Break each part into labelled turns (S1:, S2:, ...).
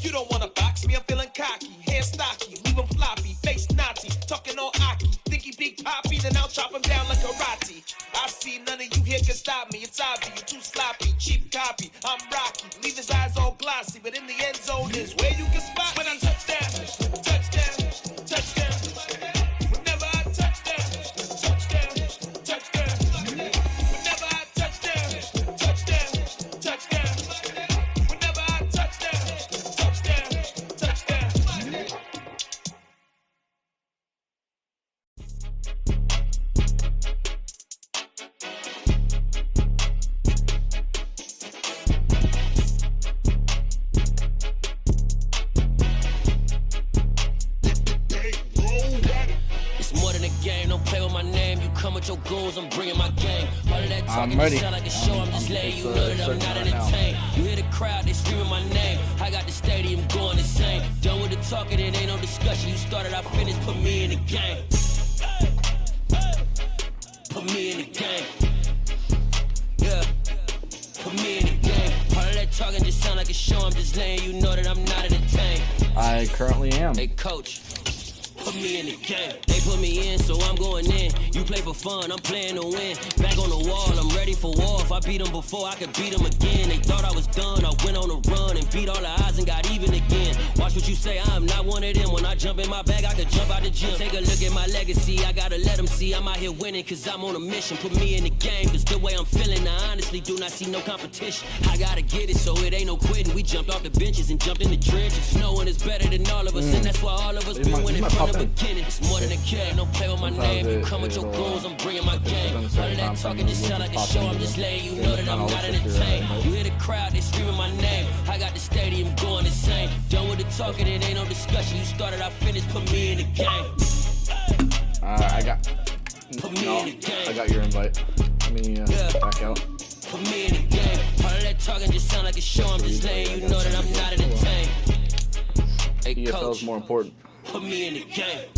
S1: You don't wanna box me, I'm feeling cocky. Hair stocky, leave him floppy, face naughty, talking all aki. Think he big poppy, then I'll chop him down like karate. I see none of you here can stop me. It's obvious, you're too sloppy, cheap copy. I'm Rocky, leave his eyes all glossy, but in the end zone is where you can spot when I touchdown, touchdown, touchdown. Whenever I touchdown, touchdown, touchdown. Whenever I touchdown, touchdown, touchdown. Whenever I touchdown, touchdown, touchdown. It's more than a game, don't play with my name. You come with your goons, I'm bringing my game. All of that talking just sound like a show, I'm just letting you know that I'm not entertained. You hear the crowd, they screaming my name. I got the stadium going insane. Done with the talking, it ain't no discussion. You started, I finished, put me in the game. Put me in the game. Yeah, put me in the game. All of that talking just sound like a show, I'm just letting you know that I'm not entertained.
S2: I currently am.
S1: Hey, coach. Put me in the game. They put me in, so I'm going in. You play for fun, I'm playing to win. Back on the wall, I'm ready for war. If I beat them before, I could beat them again. They thought I was done, I went on a run and beat all the odds and got even again. Watch what you say, I'm not one of them. When I jump in my bag, I could jump out the gym. Take a look at my legacy, I gotta let them see I'm out here winning, cause I'm on a mission. Put me in the game, cause the way I'm feeling, I honestly do not see no competition. I gotta get it, so it ain't no quitting. We jumped off the benches and jumped in the trenches. No one is better than all of us, and that's why all of us been winning from the beginning. It's more than a game, don't play with my name. You come with your goons, I'm bringing my game. All of that talking just sound like a show, I'm just letting you know that I'm not entertained. You hear the crowd, they screaming my name. I got the stadium going insane. Done with the talking, it ain't no discussion. You started, I finished, put me in the game.
S2: I got.
S1: Put me
S2: No,
S1: in the game.
S2: I got your invite. Let me back out.
S1: Put me in the game. All of that talking just sound like a show, I'm just letting you know that I'm not entertained. Hey,
S2: EFL
S1: coach,
S2: is more important.
S1: put me in the game.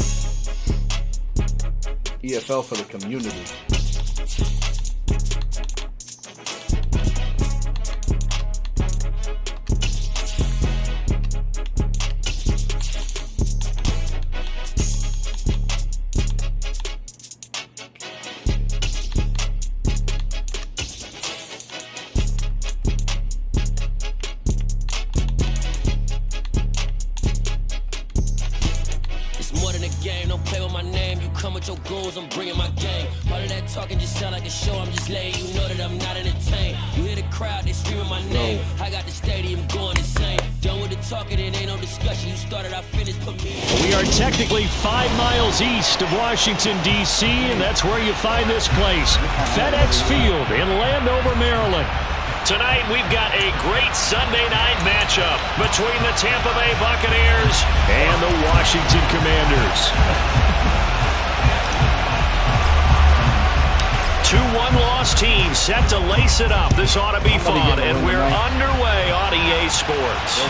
S2: EFL for the community.
S1: It's more than a game, don't play with my name. You come with your goons, I'm bringing my game. All of that talking just sound like a show, I'm just letting you know that I'm not entertained. You hear the crowd, they screaming my name. I got the stadium going insane. Done with the talking, it ain't no discussion. You started, I finished, put me in.
S3: We are technically 5 miles east of Washington, D.C., and that's where you find this place, FedEx Field in Landover, Maryland. Tonight, we've got a great Sunday night matchup between the Tampa Bay Buccaneers and the Washington Commanders. 2 one-loss teams set to lace it up. This ought to be fun, and we're underway on EA Sports.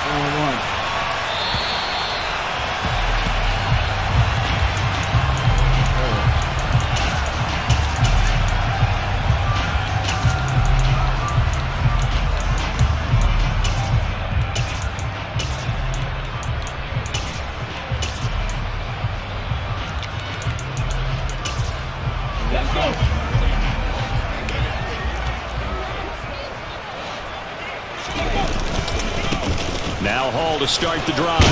S3: Now Hall to start the drive.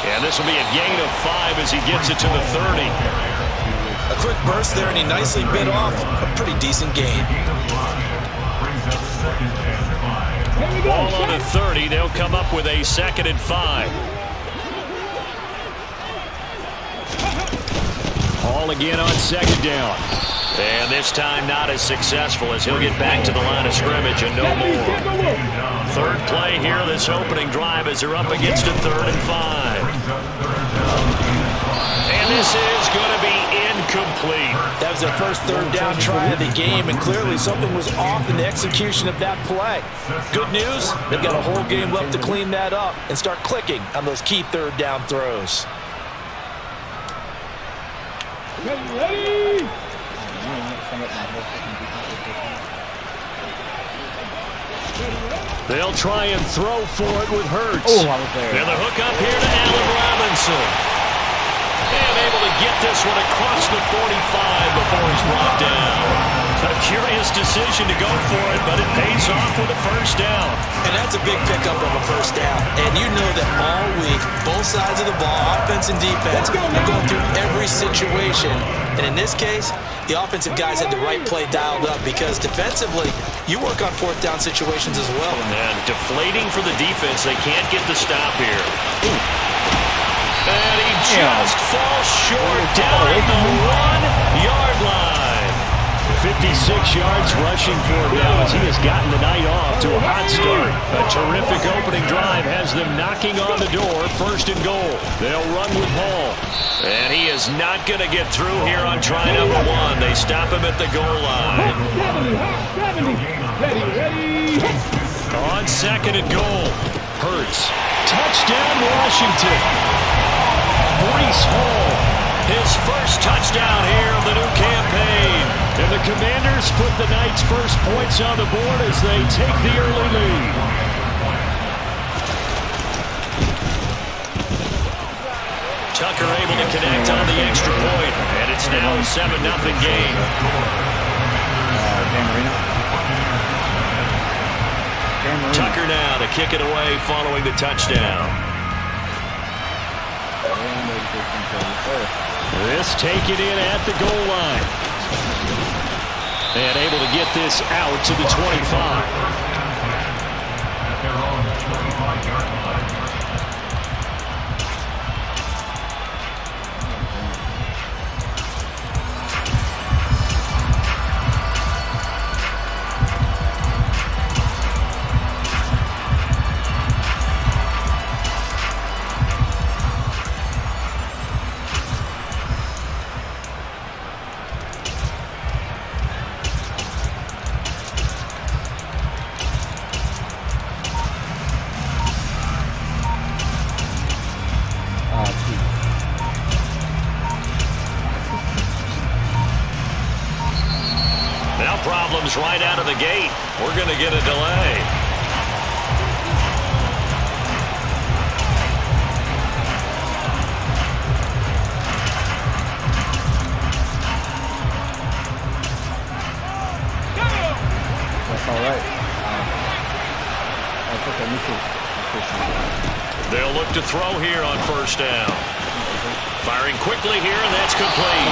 S3: And this will be a gain of 5 as he gets it to the 30.
S4: A quick burst there, and he nicely bit off a pretty decent gain.
S3: Ball on the 30. They'll come up with a 2nd and 5. Hall again on 2nd down. And this time not as successful as he'll get back to the line of scrimmage and no more. 3rd play here, this opening drive as they're up against a 3rd and 5. And this is going to be incomplete.
S4: That was their first 3rd down try of the game, and clearly something was off in the execution of that play. Good news, they've got a whole game left to clean that up and start clicking on those key 3rd down throws.
S2: Ready?
S5: Ready?
S3: They'll try and throw for it with Hurts.
S2: Oh, I was there.
S3: And the hook up here to Allen Robinson. And able to get this one across the 45 before he's brought down. A curious decision to go for it, but it pays off with a first down.
S4: And that's a big pickup of a first down. And you know that all week, both sides of the ball, offense and defense, are going through every situation. And in this case, the offensive guys had the right play dialed up because defensively, you work on fourth down situations as well.
S3: And deflating for the defense. They can't get the stop here. And he just falls short down at the 1-yard line. 56 yards rushing for him now as he has gotten the night off to a hot start. A terrific opening drive has them knocking on the door. First and goal. They'll run with Hall. And he is not going to get through here on try number 1. They stop him at the goal line. On second and goal. Hurts. Touchdown, Washington. Breece Hall. His first touchdown here of the new campaign. And the Commanders put the Knights' first points on the board as they take the early lead. Tucker able to connect on the extra point, and it's now a 7-0 game. Tucker now to kick it away following the touchdown. This taken in at the goal line. And able to get this out to the 25. Problems right out of the gate. We're going to get a delay.
S2: That's all right. That's okay.
S3: They'll look to throw here on first down. Firing quickly here, and that's complete.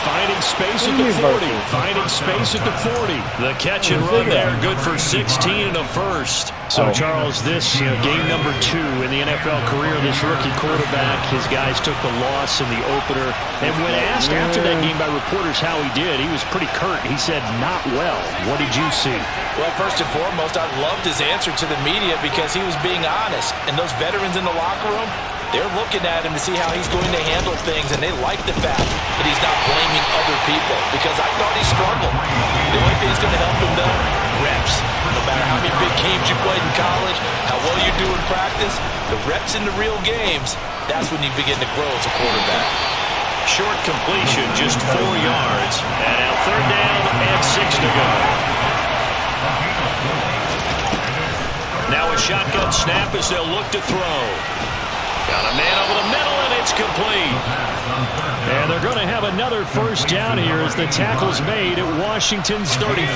S3: Finding space at the 40. Finding space at the 40. The catch and run there, good for 16 and a first. So, Charles, this game number 2 in the NFL career, this rookie quarterback, his guys took the loss in the opener. And when asked after that game by reporters how he did, he was pretty curt. He said, not well. What did you see?
S4: Well, first and foremost, I loved his answer to the media because he was being honest. And those veterans in the locker room, they're looking at him to see how he's going to handle things, and they like the fact that he's not blaming other people because I thought he struggled. The only thing that's going to help him, though, reps. No matter how many big games you played in college, how well you do in practice, the reps in the real games, that's when you begin to grow as a quarterback.
S3: Short completion, just 4 yards. And now third down and 6 to go. Now a shotgun snap as they'll look to throw. Got a man over the middle, and it's complete. And they're going to have another first down here as the tackle's made at Washington's 35.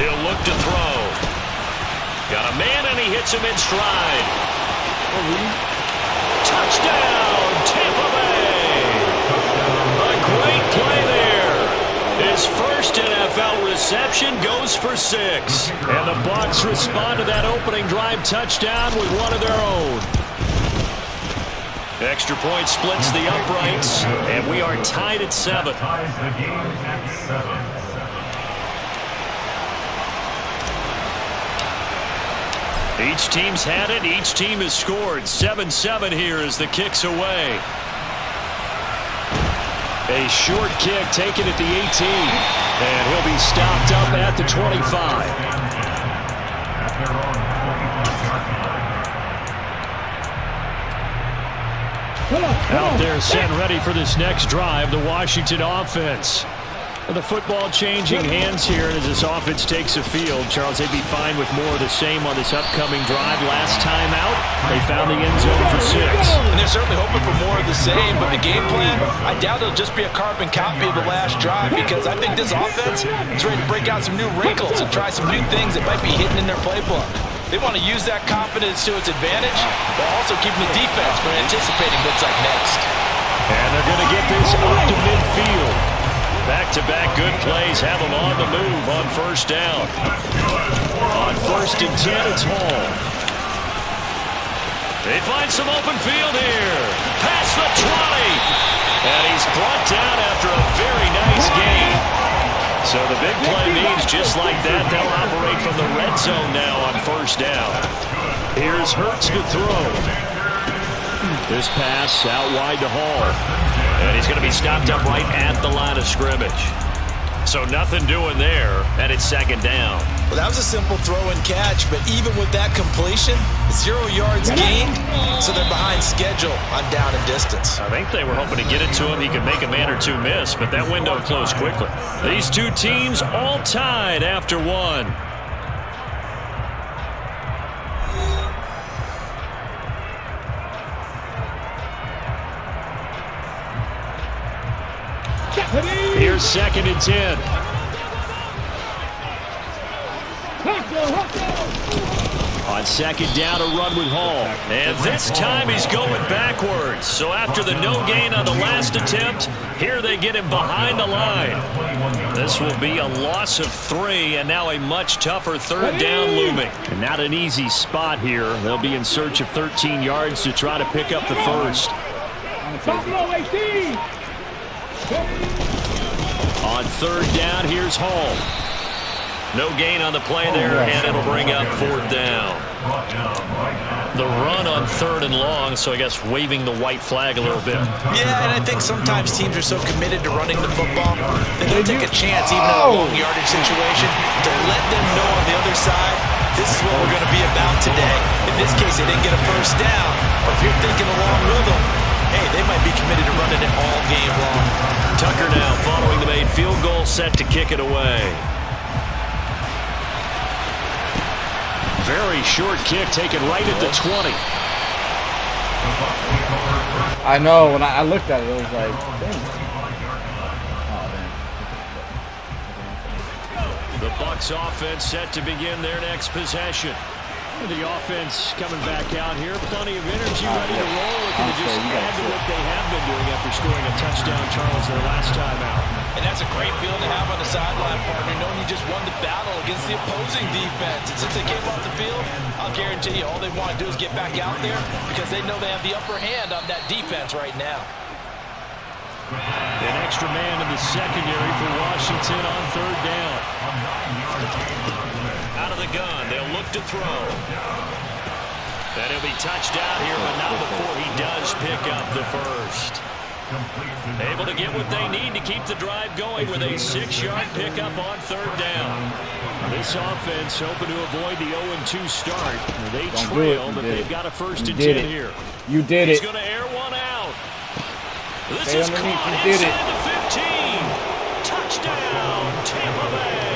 S3: He'll look to throw. Got a man, and he hits him in stride. Touchdown, Tampa Bay. A great play there. His first NFL reception goes for 6. And the Bucs respond to that opening drive touchdown with one of their own. Extra point splits the uprights, and we are tied at 7. Each team's had it. Each team has scored. 7-7 here as the kick's away. A short kick taken at the 18. And he'll be stopped up at the 25. Out there set ready for this next drive, the Washington offense. The football changing hands here as this offense takes the field. Charles, they'd be fine with more of the same on this upcoming drive. Last time out, they found the end zone for 6.
S4: And they're certainly hoping for more of the same, but the game plan, I doubt it'll just be a carbon copy of the last drive, because I think this offense is ready to break out some new wrinkles and try some new things that might be hidden in their playbook. They want to use that confidence to its advantage, while also keeping the defense from anticipating what's up next.
S3: And they're going to get this up to midfield. Back-to-back good plays have them on the move on first down. On 1st and 10, it's Hall. They find some open field here. Past the 20. And he's brought down after a very nice gain. So the big play means just like that, they'll operate from the red zone now on first down. Here's Hurts to throw. This pass out wide to Hall. And he's going to be stopped up right at the line of scrimmage. So nothing doing there, and it's 2nd down.
S4: Well, that was a simple throw and catch, but even with that completion, 0 yards gained, so they're behind schedule on down and distance.
S3: I think they were hoping to get it to him. He could make a man or two miss, but that window closed quickly. These two teams all tied after 1. Here's 2nd and 10. On 2nd down, a run with Hall. And this time he's going backwards. So after the no gain on the last attempt, here they get him behind the line. This will be a loss of 3, and now a much tougher 3rd down looming. And not an easy spot here. They'll be in search of 13 yards to try to pick up the first. On 3rd down, here's Hall. No gain on the play there, and it'll bring up 4th down. The run on 3rd and long, so I guess waving the white flag a little bit.
S4: Yeah, and I think sometimes teams are so committed to running the football that they'll take a chance, even in a long yardage situation, to let them know on the other side, this is what we're going to be about today. In this case, they didn't get a first down. But if you're thinking along with them, hey, they might be committed to running it all game long.
S3: Tucker now following the made field goal, set to kick it away. Very short kick taken right at the 20.
S2: I know, when I looked at it, it was like, dang. Oh, man.
S3: The Bucs offense set to begin their next possession. The offense coming back out here, plenty of energy, ready to roll, looking to just add to what they have been doing after scoring a touchdown, Charles, their last time out.
S4: And that's a great feeling to have on the sideline, partner, knowing you just won the battle against the opposing defense. And since they came off the field, I'll guarantee you all they want to do is get back out there because they know they have the upper hand on that defense right now.
S3: An extra man in the secondary for Washington on 3rd down. Out of the gun, they'll look to throw. And he'll be touched out here, but not before he does pick up the first. Able to get what they need to keep the drive going with a 6-yard pickup on 3rd down. This offense hoping to avoid the 0-2 start. They trail, but they've got a 1st and 10 here.
S2: You did it.
S3: He's going to air one out. This
S2: Stay
S3: is
S2: underneath.
S3: caught
S2: You did
S3: inside
S2: it.
S3: the 15. Touchdown, Tampa Bay.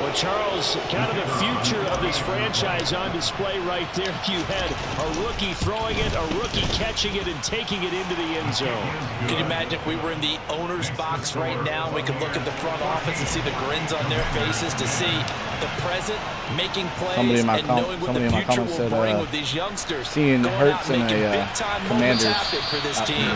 S3: Well, Charles, kind of the future of this franchise on display right there. You had a rookie throwing it, a rookie catching it, and taking it into the end zone.
S4: Can you imagine if we were in the owner's box right now, we could look at the front office and see the grins on their faces to see the present making plays and knowing what the future will bring with these youngsters.
S2: Seeing Hurts in a Commanders
S4: for this team.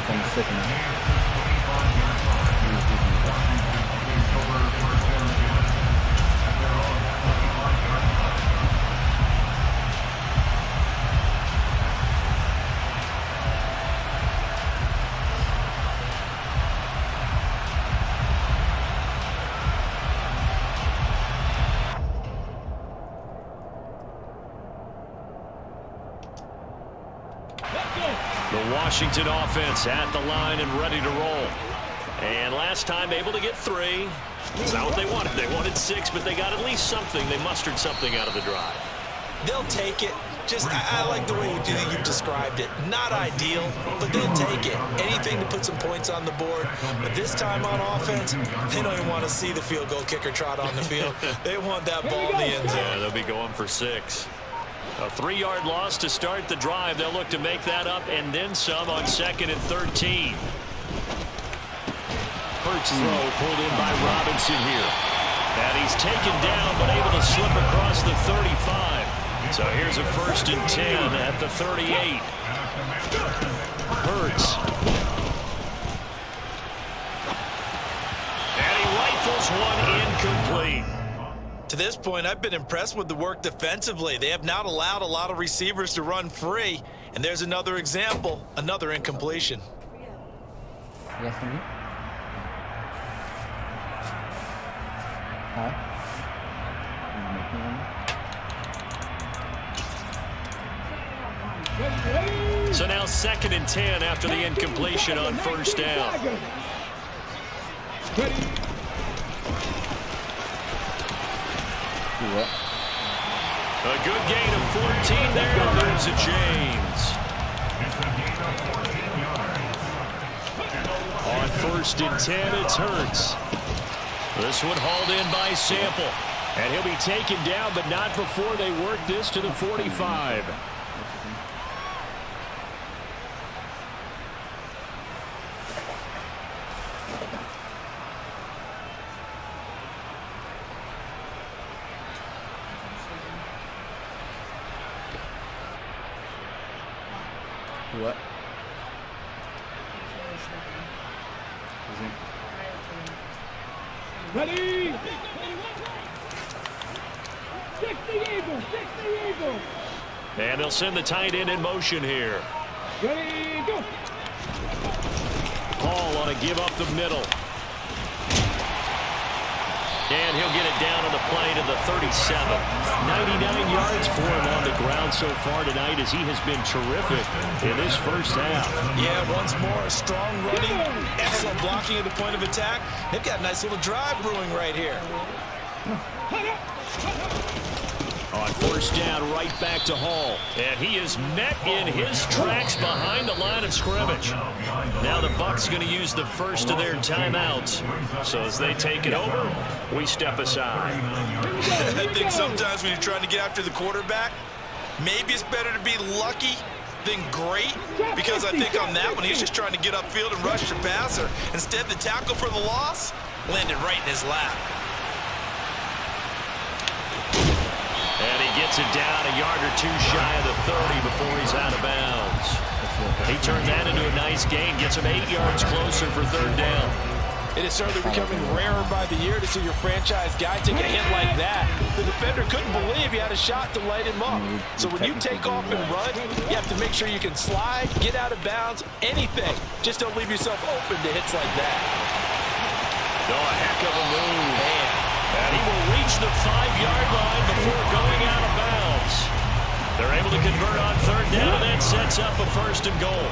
S3: The Washington offense at the line and ready to roll. And last time able to get 3. It's not what they wanted. They wanted 6, but they got at least something. They mustered something out of the drive.
S4: They'll take it. I like the way you've described it. Not ideal, but they'll take it. Anything to put some points on the board. But this time on offense, they don't even want to see the field goal kicker trot on the field. They want that ball in the end zone.
S3: Yeah, they'll be going for 6. A 3-yard loss to start the drive. They'll look to make that up and then some on 2nd and 13. Hurts throw pulled in by Robinson here. And he's taken down but able to slip across the 35. So here's a 1st and 10 at the 38. Hurts. And he rifles one incomplete.
S4: To this point, I've been impressed with the work defensively. They have not allowed a lot of receivers to run free. And there's another example, another incompletion.
S2: Yes, for me? Hi.
S3: So now 2nd and 10 after the incompletion on 1st down. A good gain of 14 there, and there's a James. On 1st and 10, it's Hurts. This one hauled in by Sample. And he'll be taken down, but not before they work this to the 45.
S2: What?
S5: Ready? 60 Eagles, 60 Eagles.
S3: And they'll send the tight end in motion here.
S5: Ready, go.
S3: Paul on a give up the middle. And he'll get it down on the play to the 37. 99 yards for him on the ground so far tonight as he has been terrific in this first half.
S4: Yeah, once more, strong running, excellent blocking at the point of attack. They've got a nice little drive brewing right here.
S3: On 1st down, right back to Hall. And he is met in his tracks behind the line of scrimmage. Now the Bucs going to use the first of their timeouts. So as they take it over, we step aside.
S4: I think sometimes when you're trying to get after the quarterback, maybe it's better to be lucky than great, because I think on that one, he's just trying to get upfield and rush the passer. Instead, the tackle for the loss landed right in his lap.
S3: And he gets it down a yard or 2 shy of the 30 before he's out of bounds. He turned that into a nice gain, gets him 8 yards closer for 3rd down.
S4: It is certainly becoming rarer by the year to see your franchise guy take a hit like that. The defender couldn't believe he had a shot to light him up. So when you take off and run, you have to make sure you can slide, get out of bounds, anything. Just don't leave yourself open to hits like that.
S3: Oh, a heck of a move. Man. And he will reach the 5-yard line before going out of bounds. They're able to convert on 3rd down, and that sets up a 1st and goal.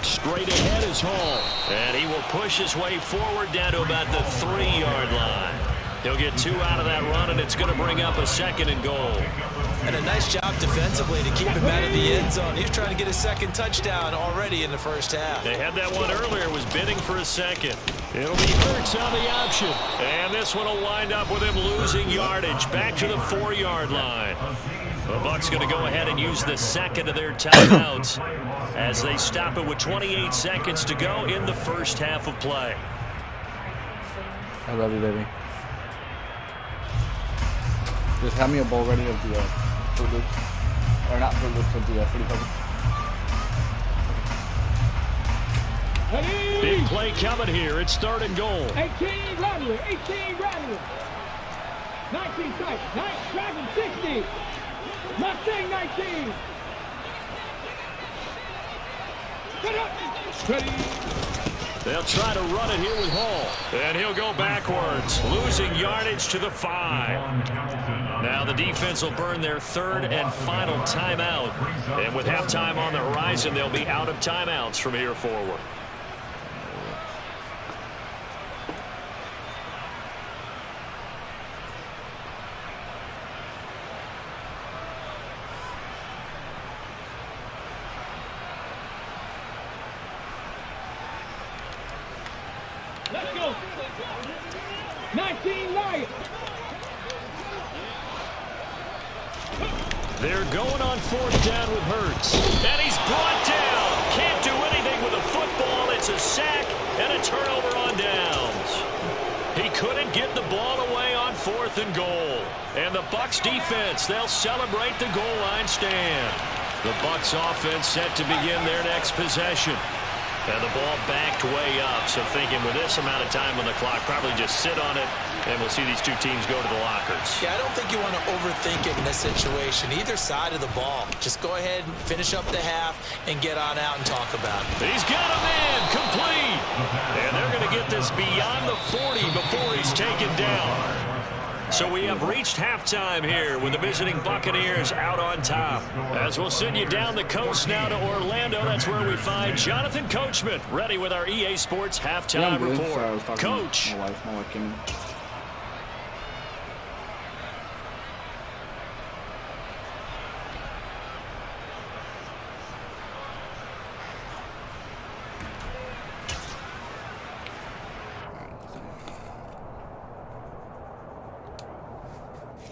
S3: Straight ahead is Hall. And he will push his way forward down to about the 3-yard line. He'll get 2 out of that run, and it's going to bring up a 2nd and goal.
S4: And a nice job defensively to keep him out of the end zone. He's trying to get a 2nd touchdown already in the first half.
S3: They had that one earlier, was bidding for a 2nd. It'll be Hurts on the option. And this one will wind up with him losing yardage back to the 4-yard line. The Bucs going to go ahead and use the 2nd of their timeouts as they stop it with 28 seconds to go in the first half of play.
S2: I love you, baby. Just have me a bowl ready of the Fruit Loops. Or not Fruit Loops, of the Fruity Pebbles.
S3: Big play coming here. It's 3rd and goal.
S5: 18 Rattler, 18 Rattler. 19 tight, 9 Dragon 60. Mustang 19. Get up. Ready.
S3: They'll try to run it here with Hall. And he'll go backwards, losing yardage to the 5. Now the defense will burn their 3rd and final timeout. And with halftime on the horizon, they'll be out of timeouts from here forward.
S5: 19 Lions.
S3: They're going on 4th down with Hurts. And he's brought down. Can't do anything with a football. It's a sack and a turnover on downs. He couldn't get the ball away on 4th and goal. And the Bucs defense, they'll celebrate the goal line stand. The Bucs offense set to begin their next possession. And the ball backed way up. So thinking with this amount of time on the clock, probably just sit on it. And we'll see these two teams go to the lockers.
S4: Yeah, I don't think you want to overthink it in this situation. Either side of the ball. Just go ahead and finish up the half and get on out and talk about it.
S3: He's got him in. Complete. And they're going to get this beyond the 40 before he's taken down. So we have reached halftime here with the visiting Buccaneers out on top. As we'll send you down the coast now to Orlando, that's where we find Jonathan Coachman ready with our EA Sports halftime report. Coach.
S2: My wife came in.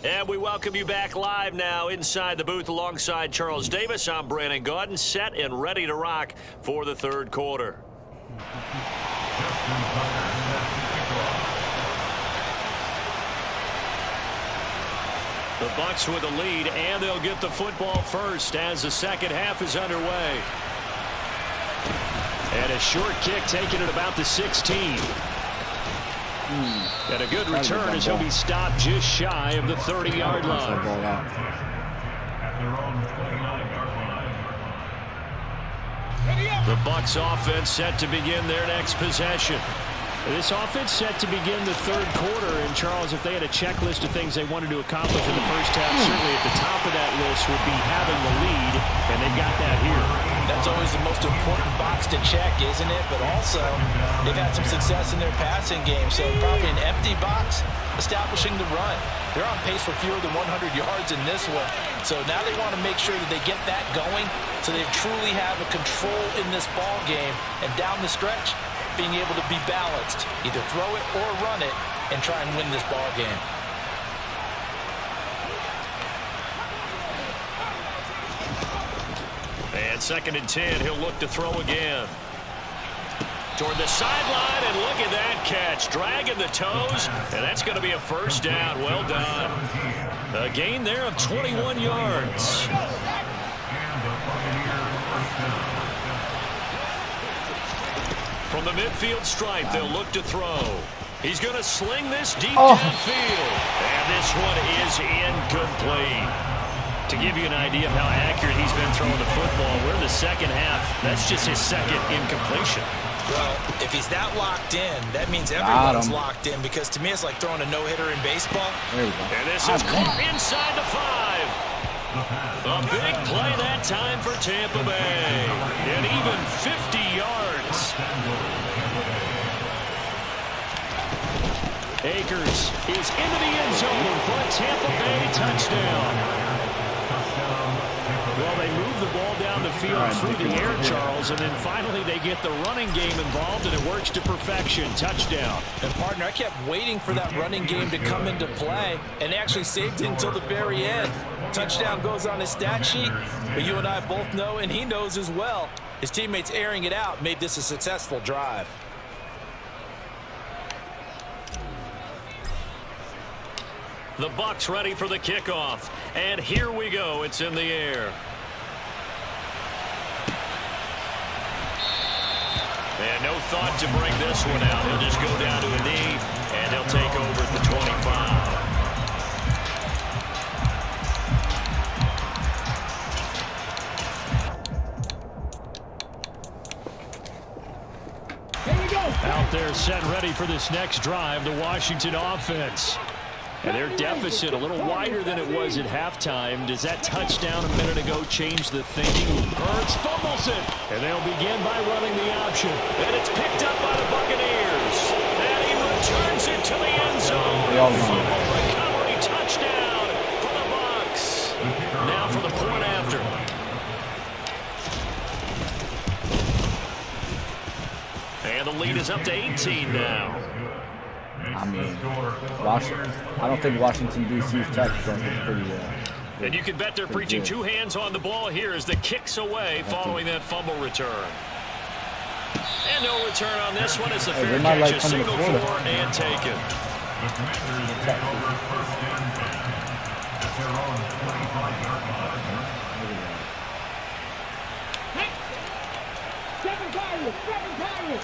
S3: And we welcome you back live now inside the booth alongside Charles Davis. I'm Brandon Gaudin, set and ready to rock for the third quarter. The Bucs with a lead, and they'll get the football first as the second half is underway. And a short kick taken at about the 16. And a good return as he'll be stopped just shy of the 30-yard line. The Bucs offense set to begin their next possession. This offense set to begin the third quarter. And, Charles, if they had a checklist of things they wanted to accomplish in the first half, certainly at the top of that list would be having the lead, and they got that here.
S4: That's always the most important box to check, isn't it? But also, they've had some success in their passing game, so probably an empty box, establishing the run. They're on pace for fewer than 100 yards in this one. So now they want to make sure that they get that going so they truly have a control in this ball game. And down the stretch, being able to be balanced, either throw it or run it, and try and win this ball game.
S3: And 2nd and 10, he'll look to throw again. Toward the sideline, and look at that catch. Dragging the toes, and that's going to be a first down. Well done. A gain there of 21 yards. From the midfield stripe, they'll look to throw. He's going to sling this deep downfield. And this one is incomplete. To give you an idea of how accurate he's been throwing the football, we're in the second half. That's just his second incompletion.
S4: Well, if he's that locked in, that means everyone's locked in, because to me it's like throwing a no-hitter in baseball.
S2: There we go.
S3: And this is caught inside the 5. A big play that time for Tampa Bay. And even 50 yards. Akers is into the end zone for a Tampa Bay touchdown. Well, they move the ball down the field through the air, Charles, and then finally they get the running game involved, and it works to perfection. Touchdown.
S4: And, partner, I kept waiting for that running game to come into play, and they actually saved it until the very end. Touchdown goes on his stat sheet, but you and I both know, and he knows as well, his teammates airing it out made this a successful drive.
S3: The Bucs ready for the kickoff. And here we go. It's in the air. And no thought to bring this one out. He'll just go down to a knee, and he'll take over at the 25. Out there set ready for this next drive, the Washington offense. And their deficit a little wider than it was at halftime. Does that touchdown a minute ago change the thinking? Hurts fumbles it. And they'll begin by running the option. And it's picked up by the Buccaneers. And he returns it to the end zone. Fumble recovery touchdown for the Bucs. Now for the point after. And the lead is up to 18 now.
S2: I mean, I don't think Washington, D.C.'s textbook is pretty
S3: And you can bet they're preaching
S2: good.
S3: 2 hands on the ball here as the kick's away following that fumble return. And no return on this one as the fair
S2: might
S3: catch
S2: like
S3: is
S2: coming to
S3: signaled
S2: Florida.
S3: for and taken.
S5: Seven tires.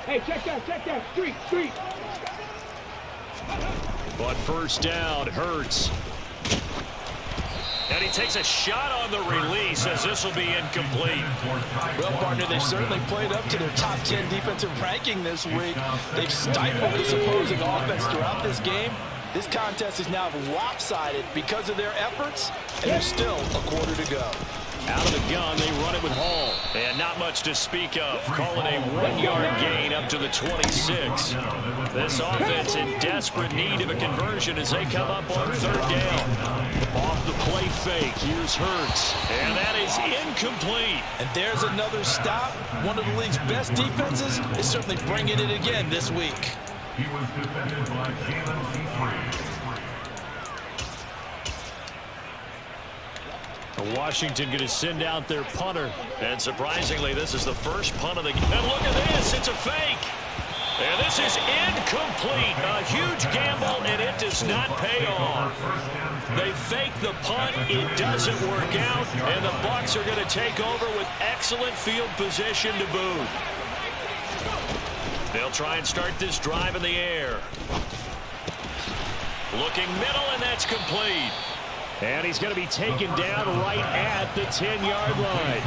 S5: Hey, check that. Street.
S3: But first down hurts. And he takes a shot on the release as this will be incomplete.
S4: Well, partner, they've certainly played up to their top 10 defensive ranking this week. They've stifled this opposing offense throughout this game. This contest is now lopsided because of their efforts, and there's still a quarter to go.
S3: Out of the gun, they run it with Hall. And not much to speak of. Call it a 1-yard gain up to the 26. This offense in desperate need of a conversion as they come up on third down. Off the play fake, here's Hurts. And that is incomplete.
S4: And there's another stop. One of the league's best defenses is certainly bringing it again this week.
S6: He was defended by Jalen C3.
S3: Washington going to send out their punter. And surprisingly, this is the first punt of the game. And look at this, it's a fake. And this is incomplete. A huge gamble, and it does not pay off. They fake the punt, it doesn't work out, and the Bucs are going to take over with excellent field position to boot. They'll try and start this drive in the air. Looking middle, and that's complete. And he's going to be taken down right at the 10-yard line.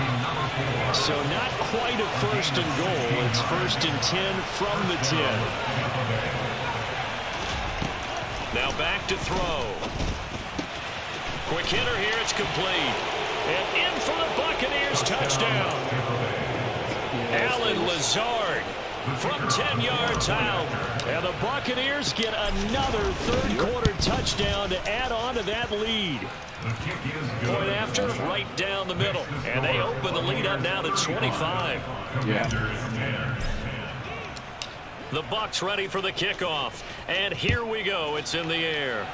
S3: So not quite a first and goal. It's 1st and 10 from the 10. Now back to throw. Quick hitter here. It's complete. And in for the Buccaneers touchdown. Alan Lazard from 10 yards out. And the Buccaneers get another third-quarter touchdown to add on to that lead. Point after, right down the middle. And they open the lead up now to 25.
S2: Yeah.
S3: The Bucs ready for the kickoff. And here we go. It's in the air.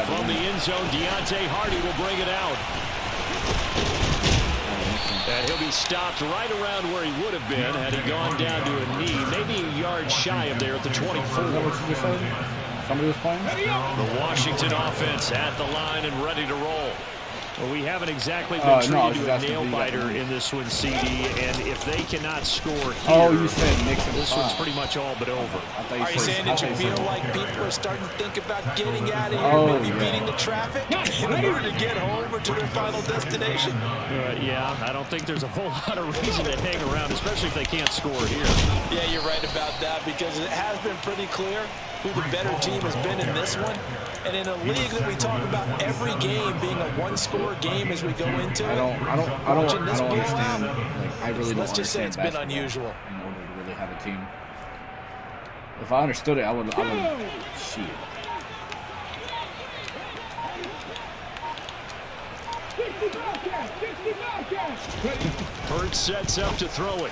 S3: From the end zone, Deontay Hardy will bring it out. And he'll be stopped right around where he would have been had he gone down to a knee, maybe a yard shy of there at the 24.
S2: Is that what you just said? Somebody was playing?
S3: The Washington offense at the line and ready to roll. Well, we haven't exactly been treated to a nail-biter in this one, CD, and if they cannot score here,
S2: you said Nixon.
S3: this one's pretty much all but over.
S4: Are you saying that you feel like people are starting to think about getting out of here, maybe beating the traffic in order to get home or to their final destination?
S3: Yeah, I don't think there's a whole lot of reason to hang around, especially if they can't score here.
S4: Yeah, you're right about that because it has been pretty clear who the better team has been in this one. And in a league that we talk about every game being a one-score game as we go into
S2: I don't understand. Like, I really don't
S4: let's just say it's been
S2: basketball
S4: unusual.
S2: in order to really have a team. If I understood it, I would shit.
S3: Hurts sets up to throw it.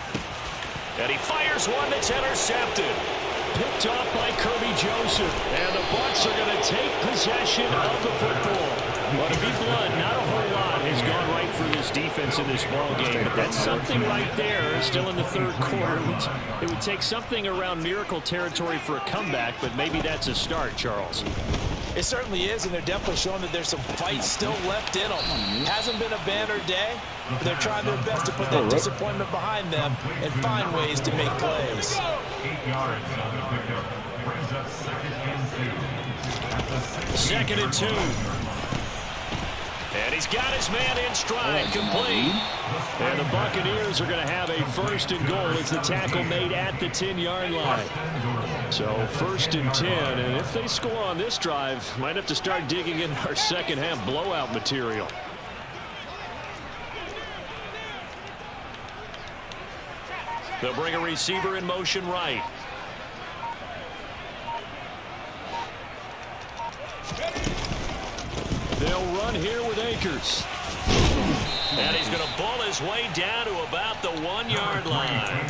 S3: And he fires one that's intercepted. Picked off by Kirby Joseph. And the Bucs are going to take possession of the football. Well, to be blunt, not a whole lot has gone right for this defense in this ball game. But that's something right there, still in the third quarter. It would take something around miracle territory for a comeback, but maybe that's a start, Charles.
S4: It certainly is, and they're definitely showing that there's some fight still left in them. Hasn't been a banner day, but they're trying their best to put that disappointment behind them and find ways to make plays.
S6: 8 yards on the pickup. Brings up
S3: 2nd and 2. And he's got his man in stride, complete. And the Buccaneers are going to have a 1st and goal as the tackle made at the 10-yard line. So 1st and 10, and if they score on this drive, might have to start digging in our second half blowout material. They'll bring a receiver in motion right. They'll run here with Akers. And he's going to bull his way down to about the 1-yard line.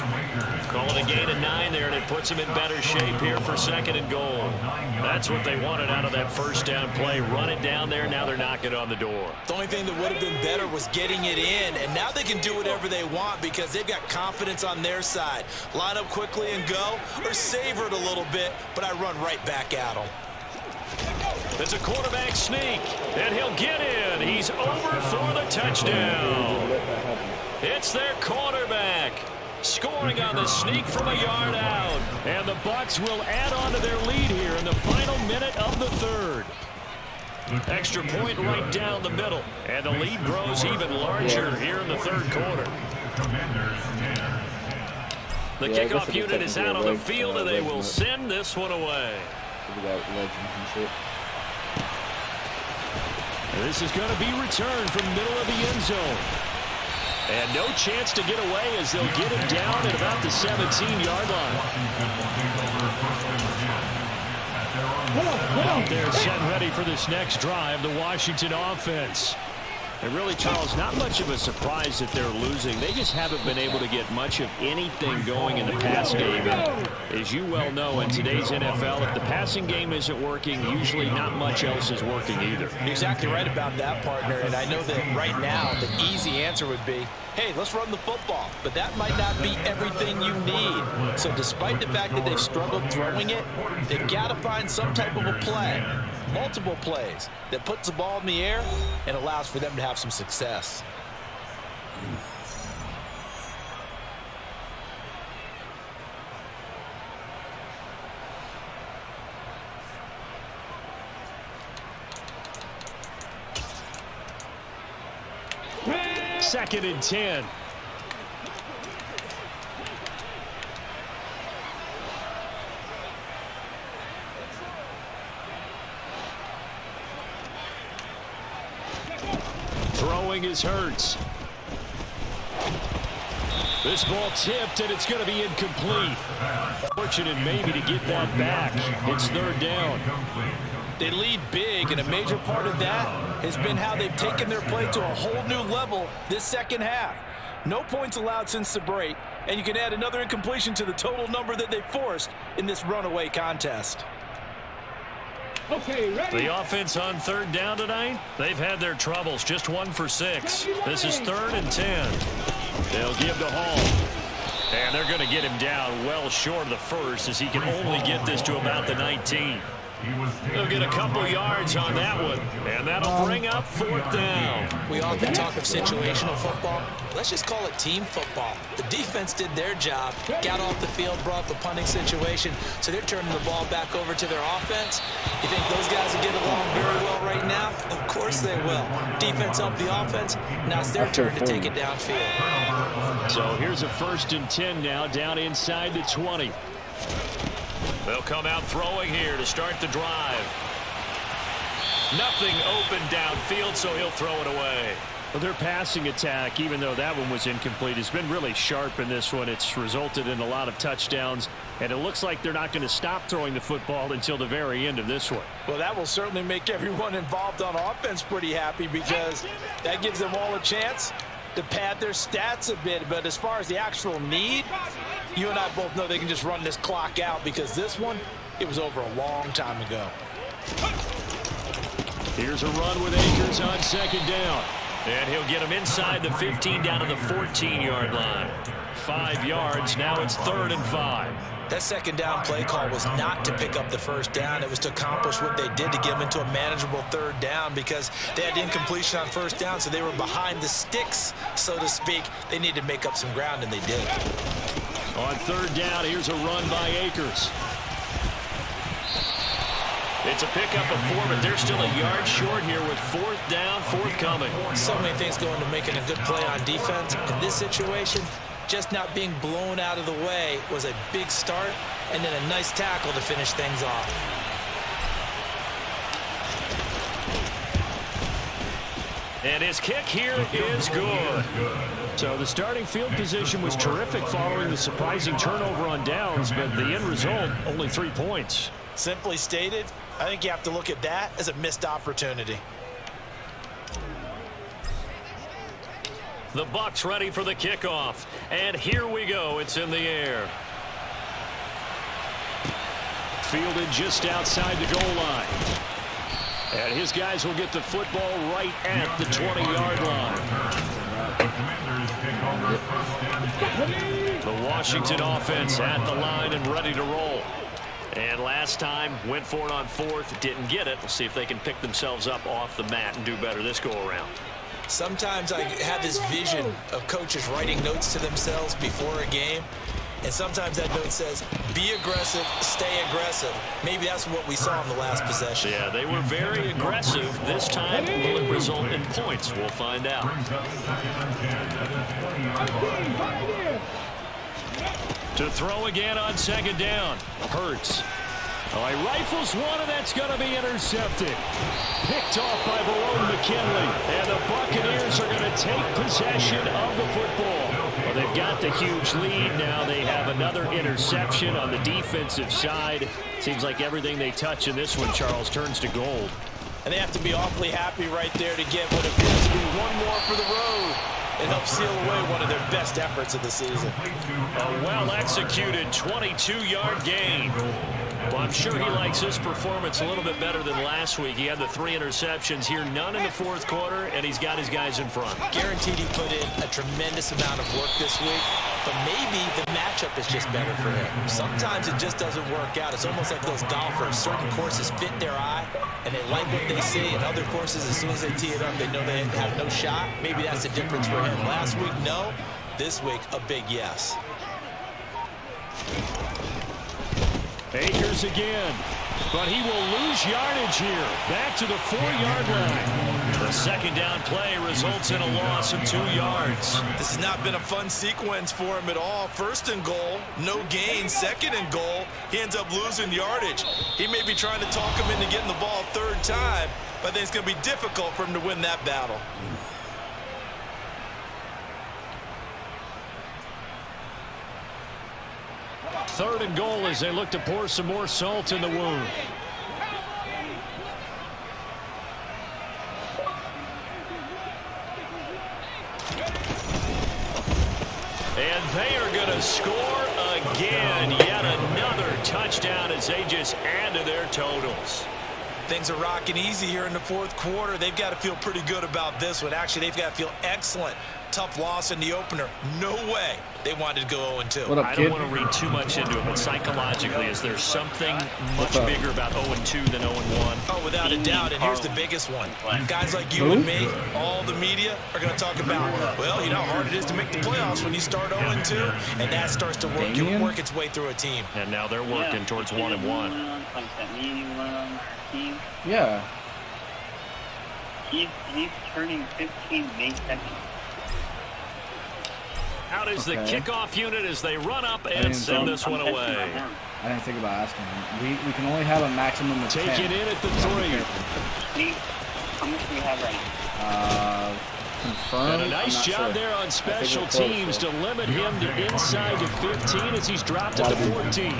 S3: Call it a gain of 9 there, and it puts him in better shape here for 2nd and goal. That's what they wanted out of that first down play. Run it down there. Now they're knocking on the door.
S4: The only thing that would have been better was getting it in, and now they can do whatever they want because they've got confidence on their side. Line up quickly and go, or savor it a little bit, but I run right back at them.
S3: It's a quarterback sneak, and he'll get in. He's over for the touchdown. It's their quarterback scoring on the sneak from a yard out. And the Bucs will add on to their lead here in the final minute of the 3rd. Extra point right down the middle, and the lead grows even larger here in the 3rd quarter. The kickoff unit is out on the field, and they will send this one away. This is going to be returned from middle of the end zone. And no chance to get away as they'll get it down at about the 17-yard line. Out there set ready for this next drive, the Washington offense. And really, Charles, not much of a surprise that they're losing. They just haven't been able to get much of anything going in the pass game. And as you well know, in today's NFL, if the passing game isn't working, usually not much else is working either.
S4: You're exactly right about that, partner. And I know that right now the easy answer would be, hey, let's run the football. But that might not be everything you need. So despite the fact that they've struggled throwing it, they've got to find some type of a play, multiple plays, that puts the ball in the air and allows for them to have some success.
S3: Second and 10. Throwing is Hurts. This ball tipped, and it's going to be incomplete. Fortunate maybe to get that back. It's 3rd down.
S4: They lead big, and a major part of that has been how they've taken their play to a whole new level this second half. No points allowed since the break, and you can add another incompletion to the total number that they forced in this runaway contest.
S5: Okay, ready?
S3: The offense on 3rd down tonight, they've had their troubles. Just 1 for 6. This is 3rd and 10. They'll give to Hall. And they're going to get him down well short of the first as he can only get this to about the 19. They'll get a couple yards on that one, and that'll bring up 4th down.
S4: We often talk of situational football. Let's just call it team football. The defense did their job, got off the field, brought the punting situation, so they're turning the ball back over to their offense. You think those guys will get along very well right now? Of course they will. Defense up the offense. Now it's their turn to take it downfield.
S3: So here's a 1st and 10 now, down inside the 20. They'll come out throwing here to start the drive. Nothing open downfield, so he'll throw it away. Well, their passing attack, even though that one was incomplete, has been really sharp in this one. It's resulted in a lot of touchdowns, and it looks like they're not going to stop throwing the football until the very end of this one.
S4: Well, that will certainly make everyone involved on offense pretty happy because that gives them all a chance to pad their stats a bit. But as far as the actual need, you and I both know they can just run this clock out because this one, it was over a long time ago.
S3: Here's a run with Akers on 2nd down. And he'll get him inside the 15 down to the 14-yard line. 5 yards. Now it's 3rd and 5.
S4: That 2nd down play call was not to pick up the 1st down. It was to accomplish what they did to get them into a manageable 3rd down because they had incompletion on 1st down, so they were behind the sticks, so to speak. They needed to make up some ground, and they did.
S3: On 3rd down, here's a run by Akers. It's a pickup of 4, but they're still a yard short here with 4th down, forthcoming.
S4: So many things go into making a good play on defense. In this situation, just not being blown out of the way was a big start, and then a nice tackle to finish things off.
S3: And his kick here is good. So the starting field position was terrific following the surprising turnover on downs, but the end result, only 3 points.
S4: Simply stated, I think you have to look at that as a missed opportunity.
S3: The Bucs ready for the kickoff. And here we go. It's in the air. Fielded just outside the goal line. And his guys will get the football right at the 20-yard line. The Washington offense at the line and ready to roll. And last time, went for it on 4th, didn't get it. We'll see if they can pick themselves up off the mat and do better this go-around.
S4: Sometimes I have this vision of coaches writing notes to themselves before a game. And sometimes that note says, be aggressive, stay aggressive. Maybe that's what we saw in the last possession.
S3: Yeah, they were very aggressive. This time, will it result in points? We'll find out. To throw again on 2nd down. Hurts. Oh, he rifles one, and that's going to be intercepted. Picked off by Verone McKinley. And the Buccaneers are going to take possession of the football. Well, they've got the huge lead. Now they have another interception on the defensive side. Seems like everything they touch in this one, Charles, turns to gold.
S4: And they have to be awfully happy right there to get what appears to be one more for the road and help seal away one of their best efforts of the season.
S3: A well-executed 22-yard gain. Well, I'm sure he likes his performance a little bit better than last week. He had the 3 interceptions here, none in the 4th quarter, and he's got his guys in front.
S4: Guaranteed he put in a tremendous amount of work this week, but maybe the matchup is just better for him. Sometimes it just doesn't work out. It's almost like those golfers. Certain courses fit their eye, and they like what they see, and other courses, as soon as they tee it up, they know they have no shot. Maybe that's the difference for him. Last week, no. This week, a big yes.
S3: Akers again, but he will lose yardage here. Back to the 4-yard line. The 2nd down play results in a loss of 2 yards.
S4: This has not been a fun sequence for him at all. 1st and goal, no gain. 2nd and goal, he ends up losing yardage. He may be trying to talk him into getting the ball 3rd time, but I think it's going to be difficult for him to win that battle.
S3: Third and goal as they look to pour some more salt in the wound. And they are going to score again. Yet another touchdown as they just add to their totals.
S4: Things are rocking easy here in the 4th quarter. They've got to feel pretty good about this one. Actually, they've got to feel excellent. Tough loss in the opener. No way they wanted to go 0-2.
S2: What up,
S3: I
S2: kid?
S3: don't want to read too much into it, but psychologically, is there something much bigger about 0-2 than 0-1?
S4: Oh, without a doubt, and here's the biggest one. Guys like you and me, all the media, are going to talk about, well, you know how hard it is to make the playoffs when you start 0-2, and that starts to work its way through a team.
S3: And now they're working towards 1-1.
S2: Yeah.
S7: He's turning 15 May 2nd.
S3: Out is the kickoff unit as they run up
S2: I
S3: and
S2: didn't
S3: send
S2: think-
S3: this one away.
S2: I didn't think about asking him. We can only have a maximum of 10.
S3: Take it in at the 3.
S7: How much do we have right now?
S2: Confirmed.
S3: And a nice job there on special teams to limit him to inside the 15 as he's dropped it to 14.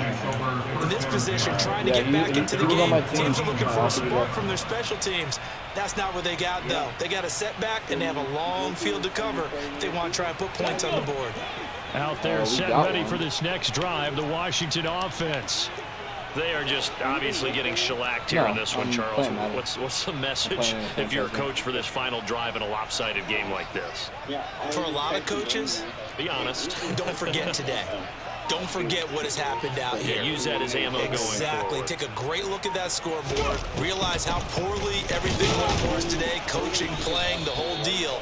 S4: In this position, trying to get back into the game, teams are looking for a spark from their special teams. That's not what they got, though. They got a setback, and they have a long field to cover if they want to try and put points on the board.
S3: Out there set ready for this next drive, the Washington offense. They are just obviously getting shellacked here in this one, Charles. What's the message if you're a coach for this final drive in a lopsided game like this?
S4: For a lot of coaches,
S3: be honest.
S4: Don't forget today. Don't forget what has happened out here.
S3: Use that as ammo going forward.
S4: Exactly. Take a great look at that scoreboard. Realize how poorly everything went for us today. Coaching, playing, the whole deal.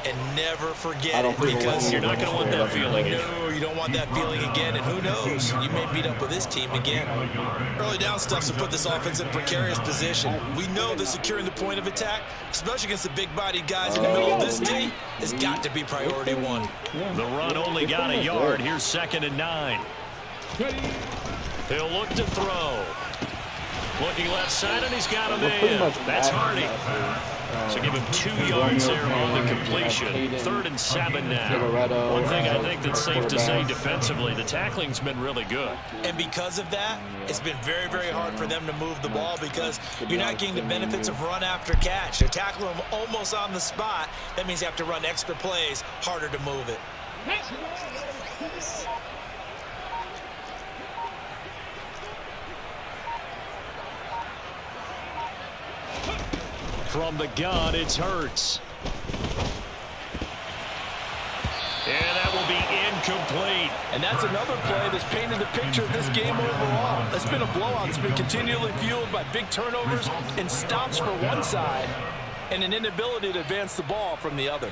S4: And never forget it, because
S3: you're not going to want that feeling.
S4: No, you don't want that feeling again. And who knows? You may beat up with this team again. Early down stuff to put this offense in a precarious position. We know that securing the point of attack, especially against the big-bodied guys in the middle of this team, has got to be priority 1.
S3: The run only got a yard. Here's 2nd and 9. He'll look to throw. Looking left side, and he's got a man. That's Hardy. So give him 2 yards there on the completion. 3rd and 7 now. One thing I think that's safe to say defensively, the tackling's been really good.
S4: And because of that, it's been very, very hard for them to move the ball because you're not getting the benefits of run after catch. They're tackling them almost on the spot. That means you have to run extra plays, harder to move it.
S3: From the gun, it's Hurts. And that will be incomplete.
S4: And that's another play that's painted the picture of this game overall. It's been a blowout. It's been continually fueled by big turnovers and stops for one side and an inability to advance the ball from the other.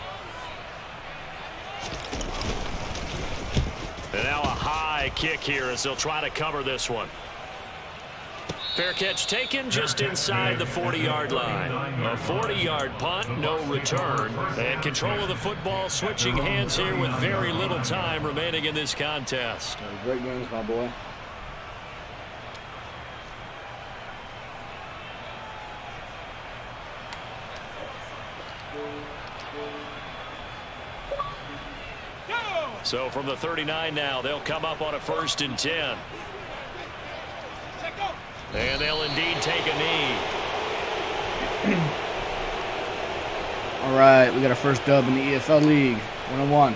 S3: And now a high kick here as they'll try to cover this one. Fair catch taken just inside the 40-yard line. A 40-yard punt, no return. And control of the football switching hands here with very little time remaining in this contest.
S2: Great games, my boy.
S3: So from the 39 now, they'll come up on a 1st and 10. And they'll indeed take a knee.
S2: All right, we got our first dub in the EFL League. 1-1.